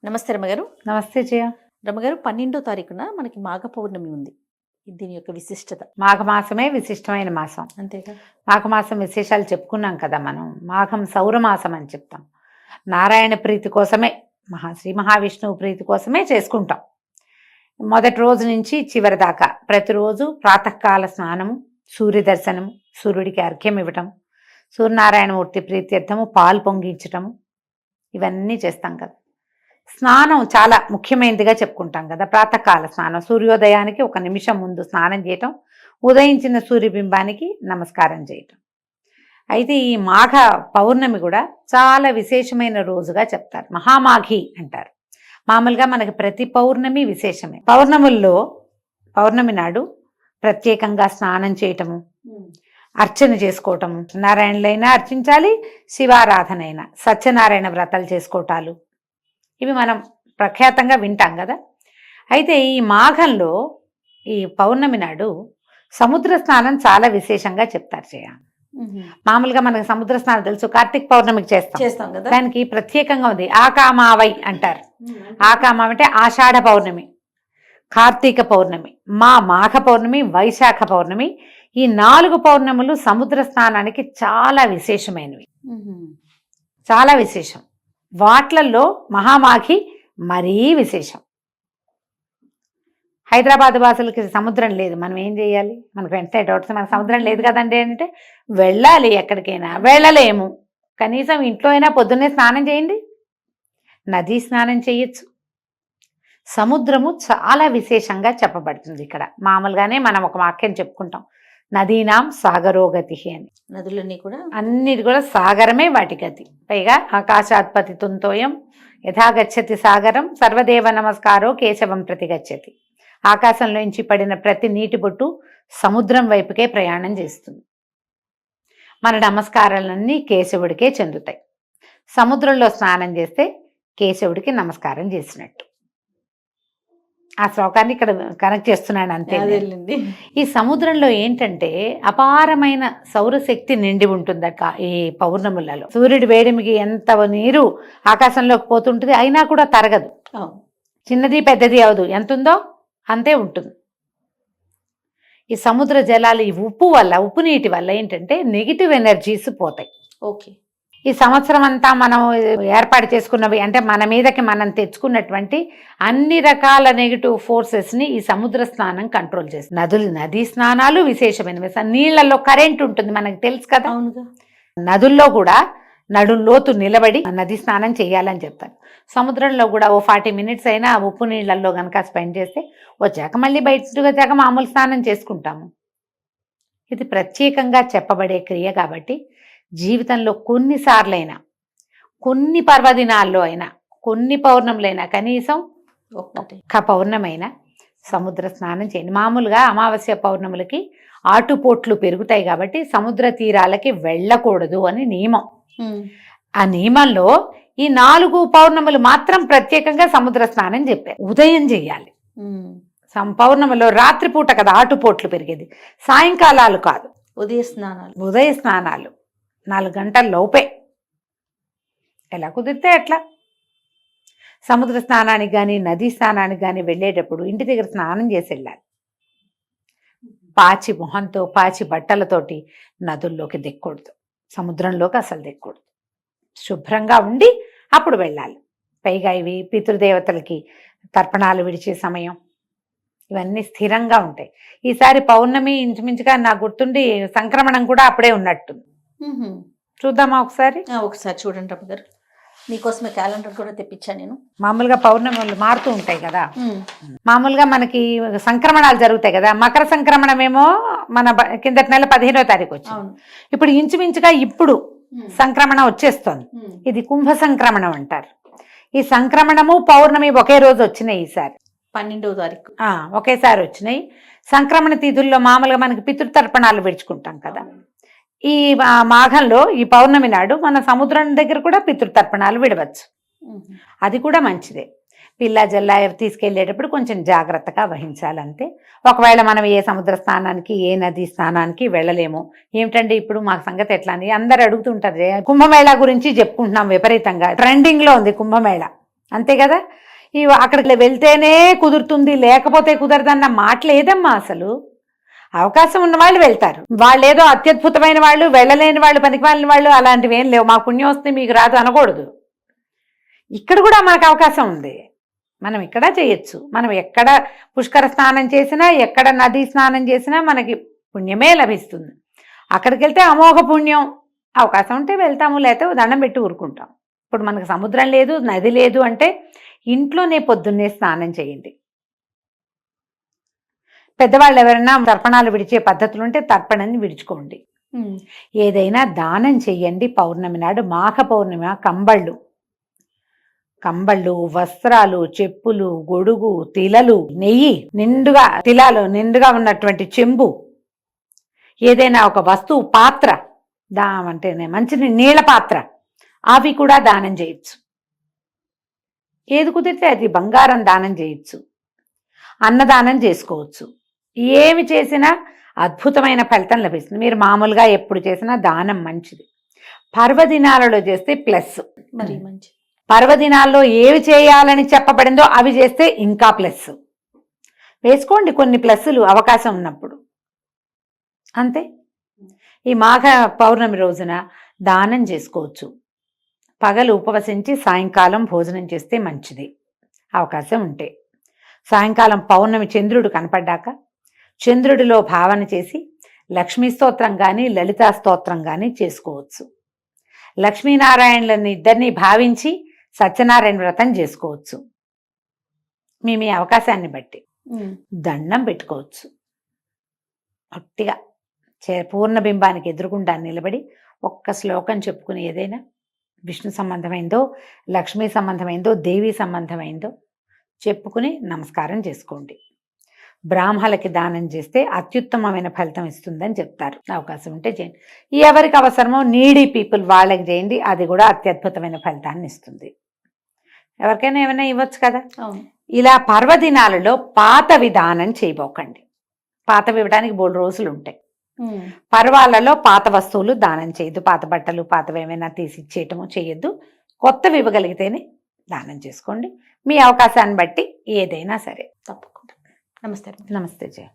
నమస్తే రమ్మగారు. నమస్తే జయ. రమ్మగారు, 12వ తారీఖున మనకి మాఘ పౌర్ణమి ఉంది. దీని యొక్క విశిష్టత. మాఘమాసమే విశిష్టమైన మాసం. అంతేగా. మాఘమాసం విశేషాలు చెప్పుకున్నాం కదా మనం. మాఘం సౌరమాసం అని చెప్తాం. నారాయణ ప్రీతి కోసమే, శ్రీ మహావిష్ణువు ప్రీతి కోసమే చేసుకుంటాం. మొదటి రోజు నుంచి చివరి దాకా ప్రతిరోజు ప్రాతకాల స్నానము, సూర్య దర్శనము, సూర్యుడికి అర్ఘ్యం ఇవ్వటం, సూర్యనారాయణమూర్తి ప్రీత్యర్థము పాలు పొంగించటము, ఇవన్నీ చేస్తాం కదా. స్నానం చాలా ముఖ్యమైనదిగా చెప్పుకుంటాం కదా. ప్రాతకాల స్నానం, సూర్యోదయానికి 1 నిమిషం ముందు స్నానం చేయటం, ఉదయించిన సూర్యబింబానికి నమస్కారం చేయటం. అయితే ఈ మాఘ పౌర్ణమి కూడా చాలా విశేషమైన రోజుగా చెప్తారు. మహామాఘి అంటారు. మామూలుగా మనకి ప్రతి పౌర్ణమి విశేషమే. పౌర్ణమి నాడు ప్రత్యేకంగా స్నానం చేయటము, అర్చన చేసుకోవటము, నారాయణులైనా అర్చించాలి, శివారాధన అయినా, సత్యనారాయణ వ్రతాలు చేసుకోవటాలు, ఇవి మనం ప్రఖ్యాతంగా వింటాం కదా. అయితే ఈ మాఘంలో ఈ పౌర్ణమి నాడు సముద్ర స్నానం చాలా విశేషంగా చెప్తారు చేయ. మామూలుగా మనకు సముద్ర స్నానం తెలుసు, కార్తీక పౌర్ణమికి చేస్తాం కదా. దానికి ప్రత్యేకంగా ఉంది. ఆకామావై అంటారు. ఆకామ అంటే ఆషాఢ పౌర్ణమి, కార్తీక పౌర్ణమి, మాఘ పౌర్ణమి, వైశాఖ పౌర్ణమి, ఈ 4 పౌర్ణములు సముద్ర స్నానానికి చాలా విశేషమైనవి. చాలా విశేషం. వాట్లల్లో మహామాఘి మరీ విశేషం. హైదరాబాద్ వాసులకి సముద్రం లేదు, మనం ఏం చేయాలి? మనకు వెంటనే డౌట్స్, మనకు సముద్రం లేదు కదండి అంటే వెళ్ళాలి. ఎక్కడికైనా వెళ్ళలేము, కనీసం ఇంట్లో అయినా పొద్దున్నే స్నానం చేయండి. నదీ స్నానం చేయొచ్చు. సముద్రము చాలా విశేషంగా చెప్పబడుతుంది ఇక్కడ. మామూలుగానే మనం ఒక వాక్యం చెప్పుకుంటాం, నదీనాం సాగరోగతి అని. నదులన్నీ కూడా, అన్నిటి కూడా సాగరమే వాటి గతి. పైగా ఆకాశాత్పతి తుంతోయం యథాగచ్చతి సాగరం సర్వదేవ నమస్కారో కేశవం ప్రతిగచ్చతి. ఆకాశంలోంచి పడిన ప్రతి నీటి బొట్టు సముద్రం వైపుకే ప్రయాణం చేస్తుంది. మన నమస్కారాలన్నీ కేశవుడికే చెందుతాయి. సముద్రంలో స్నానం చేస్తే కేశవుడికి నమస్కారం చేసినట్టు. ఆ శ్లోకాన్ని ఇక్కడ కనెక్ట్ చేస్తున్నాను అంతే. ఈ సముద్రంలో ఏంటంటే అపారమైన సౌరశక్తి నిండి ఉంటుందట ఈ పౌర్ణములలో. సూర్యుడి వేడిమికి ఎంత నీరు ఆకాశంలోకి పోతుంటుంది, అయినా కూడా తరగదు. చిన్నది పెద్దది అవదు, ఎంత ఉందో అంతే ఉంటుంది. ఈ సముద్ర జలాలు ఈ ఉప్పు నీటి వల్ల ఏంటంటే నెగిటివ్ ఎనర్జీస్ పోతాయి. ఓకే. ఈ సంవత్సరం అంతా మనం ఏర్పాటు చేసుకున్నవి అంటే మన మీదకి మనం తెచ్చుకున్నటువంటి అన్ని రకాల నెగిటివ్ ఫోర్సెస్ని ఈ సముద్ర స్నానం కంట్రోల్ చేస్తుంది. నదీ స్నానాలు విశేషమైనవి. నీళ్లలో కరెంట్ ఉంటుంది, మనకు తెలుసు కదా. నదుల్లో కూడా నడుంలోతు నిలబడి నదీ స్నానం చేయాలని చెప్తారు. సముద్రంలో కూడా 40 మినిట్స్ అయినా ఉప్పు నీళ్ళల్లో కనుక స్పెండ్ చేస్తే వచ్చాక మళ్ళీ బయటకు వచ్చాక మామూలు స్నానం చేసుకుంటాము. ఇది ప్రత్యేకంగా చెప్పబడే క్రియ కాబట్టి జీవితంలో కొన్నిసార్లైనా, కొన్ని పర్వదినాల్లో అయినా, కొన్ని పౌర్ణములైనా, కనీసం ఒక్క పౌర్ణమైనా సముద్ర స్నానం చేయండి. మామూలుగా అమావాస్య పౌర్ణములకి ఆటుపోట్లు పెరుగుతాయి కాబట్టి సముద్ర తీరాలకి వెళ్ళకూడదు అని నియమం. ఆ నియమంలో ఈ 4 పౌర్ణములు మాత్రం ప్రత్యేకంగా సముద్ర స్నానం చెప్పారు. ఉదయం చెయ్యాలి. పౌర్ణమిలో రాత్రిపూట కదా ఆటుపోట్లు పెరిగేది, సాయంకాలాలు కాదు. ఉదయ స్నానాలు 4 గంటల లోపే, ఎలా కుదిరితే అట్లా. సముద్ర స్నానానికి కానీ నదీ స్నానానికి కానీ వెళ్ళేటప్పుడు ఇంటి దగ్గర స్నానం చేసి వెళ్ళాలి. పాచి మొహంతో, పాచి బట్టలతోటి నదుల్లోకి దిక్కకూడదు, సముద్రంలోకి అసలు దిక్కకూడదు. శుభ్రంగా ఉండి అప్పుడు వెళ్ళాలి. పైగా ఇవి పితృదేవతలకి తర్పణాలు విడిచే సమయం, ఇవన్నీ స్థిరంగా ఉంటాయి. ఈసారి పౌర్ణమి ఇంచుమించుగా నాకు గుర్తుండి సంక్రమణం కూడా అప్పుడే ఉన్నట్టుంది. చూద్దామా ఒకసారి చూడండి రమ్మ గారు. మీకోసమే క్యాలెండర్ కూడా తెప్పించాను నేను. మామూలుగా పౌర్ణములు మారుతూ ఉంటాయి కదా. మామూలుగా మనకి సంక్రమణాలు జరుగుతాయి కదా. మకర సంక్రమణం ఏమో మన కిందటి నెల 15వ తారీఖు వచ్చింది. ఇప్పుడు ఇంచుమించుగా ఇప్పుడు సంక్రమణం వచ్చేస్తోంది. ఇది కుంభ సంక్రమణం అంటారు. ఈ సంక్రమణము పౌర్ణమి ఒకే రోజు వచ్చినాయి. ఈసారి 12వ తారీఖు ఒకేసారి వచ్చినాయి. సంక్రమణ తిథుల్లో మామూలుగా మనకి పితృతర్పణాలు విడుచుకుంటాం కదా. ఈ మాఘంలో ఈ పౌర్ణమి నాడు మన సముద్రం దగ్గర కూడా పితృతర్పణాలు విడవచ్చు. అది కూడా మంచిదే. పిల్ల జల్లా తీసుకెళ్లేటప్పుడు కొంచెం జాగ్రత్తగా వహించాలంతే. ఒకవేళ మనం ఏ సముద్ర స్నానానికి, ఏ నదీ స్నానానికి వెళ్ళలేము, ఏమిటండి ఇప్పుడు మాకు సంగతి ఎట్లా అని అందరు అడుగుతుంటారు. కుంభమేళా గురించి చెప్పుకుంటున్నాం, విపరీతంగా ట్రెండింగ్ లో ఉంది కుంభమేళా. అంతే కదా. అక్కడికి వెళ్తేనే కుదురుతుంది లేకపోతే కుదరదన్న మాట లేదమ్మా. అసలు అవకాశం ఉన్న వాళ్ళు వెళ్తారు. వాళ్ళు ఏదో అత్యద్భుతమైన వాళ్ళు, వెళ్ళలేని వాళ్ళు, పనికిమాలిన వాళ్ళు అలాంటివి ఏం లేవు. మాకు పుణ్యం వస్తే మీకు రాదు అనకూడదు. ఇక్కడ కూడా మనకు అవకాశం ఉంది. మనం ఇక్కడ చేయొచ్చు. మనం ఎక్కడ పుష్కర స్నానం చేసినా, ఎక్కడ నదీ స్నానం చేసినా మనకి పుణ్యమే లభిస్తుంది. అక్కడికి వెళ్తే అమోఘ పుణ్యం. అవకాశం ఉంటే వెళ్తాము, లేకపోతే దండం పెట్టి ఊరుకుంటాం. ఇప్పుడు మనకు సముద్రం లేదు, నది లేదు అంటే ఇంట్లోనే పొద్దున్నే స్నానం చేయండి. పెద్దవాళ్ళు ఎవరైనా తర్పణాలు విడిచే పద్ధతులు ఉంటే తర్పణని విడుచుకోండి. ఏదైనా దానం చెయ్యండి. పౌర్ణమి నాడు, మాఘ పౌర్ణమి, కంబళ్ళు, వస్త్రాలు, చెప్పులు, గొడుగు, తిలలు, నెయ్యి నిండుగా, తిలాలు నిండుగా ఉన్నటువంటి చెంబు, ఏదైనా ఒక వస్తువు, పాత్ర, అంటేనే మంచి నీళ్ళ పాత్ర, అవి కూడా దానం చేయొచ్చు. ఏది కుదిరితే అది. బంగారం దానం చేయొచ్చు, అన్నదానం చేసుకోవచ్చు. ఏమి చేసినా అద్భుతమైన ఫలితం లభిస్తుంది. మీరు మామూలుగా ఎప్పుడు చేసినా దానం మంచిది. పర్వదినాలలో చేస్తే ప్లస్. మరి మంచి పర్వదినాల్లో ఏవి చేయాలని చెప్పబడిందో అవి చేస్తే ఇంకా ప్లస్. వేసుకోండి కొన్ని ప్లస్సులు అవకాశం ఉన్నప్పుడు. అంతే. ఈ మాఘ పౌర్ణమి రోజున దానం చేసుకోవచ్చు. పగలు ఉపవసించి సాయంకాలం భోజనం చేస్తే మంచిది అవకాశం ఉంటే. సాయంకాలం పౌర్ణమి చంద్రుడు కనపడ్డాక చంద్రుడిలో భావన చేసి లక్ష్మీ స్తోత్రం కానీ, లలితా స్తోత్రం కానీ చేసుకోవచ్చు. లక్ష్మీనారాయణులని ఇద్దరిని భావించి సత్యనారాయణ వ్రతం చేసుకోవచ్చు. మీ అవకాశాన్ని బట్టి దండం పెట్టుకోవచ్చు. ఒట్టిగా పూర్ణబింబానికి ఎదురుకుండా నిలబడి ఒక్క శ్లోకం చెప్పుకుని, ఏదైనా విష్ణు సంబంధమైందో, లక్ష్మీ సంబంధమైందో, దేవి సంబంధమైందో చెప్పుకుని నమస్కారం చేసుకోండి. బ్రాహ్మణులకి దానం చేస్తే అత్యుత్తమమైన ఫలితం ఇస్తుందని చెప్తారు. అవకాశం ఉంటే చేయండి. ఎవరికి అవసరమో నీడీ పీపుల్ వాళ్ళకి చేయండి. అది కూడా అత్యద్భుతమైన ఫలితాన్ని ఇస్తుంది. ఎవరికైనా ఏమైనా ఇవ్వచ్చు కదా. ఇలా పర్వదినాలలో పాతవి దానం చేయబోకండి. పాతవి ఇవ్వడానికి 3 రోజులు ఉంటాయి. పర్వాలలో పాత వస్తువులు దానం చేయొద్దు. పాత బట్టలు, పాతవి ఏమైనా తీసి ఇచ్చేయటము చేయొద్దు. కొత్తవి ఇవ్వగలిగితేనే దానం చేసుకోండి. మీ అవకాశాన్ని బట్టి ఏదైనా సరే. తప్పకుండా. నమస్తే. నమస్తే జయ.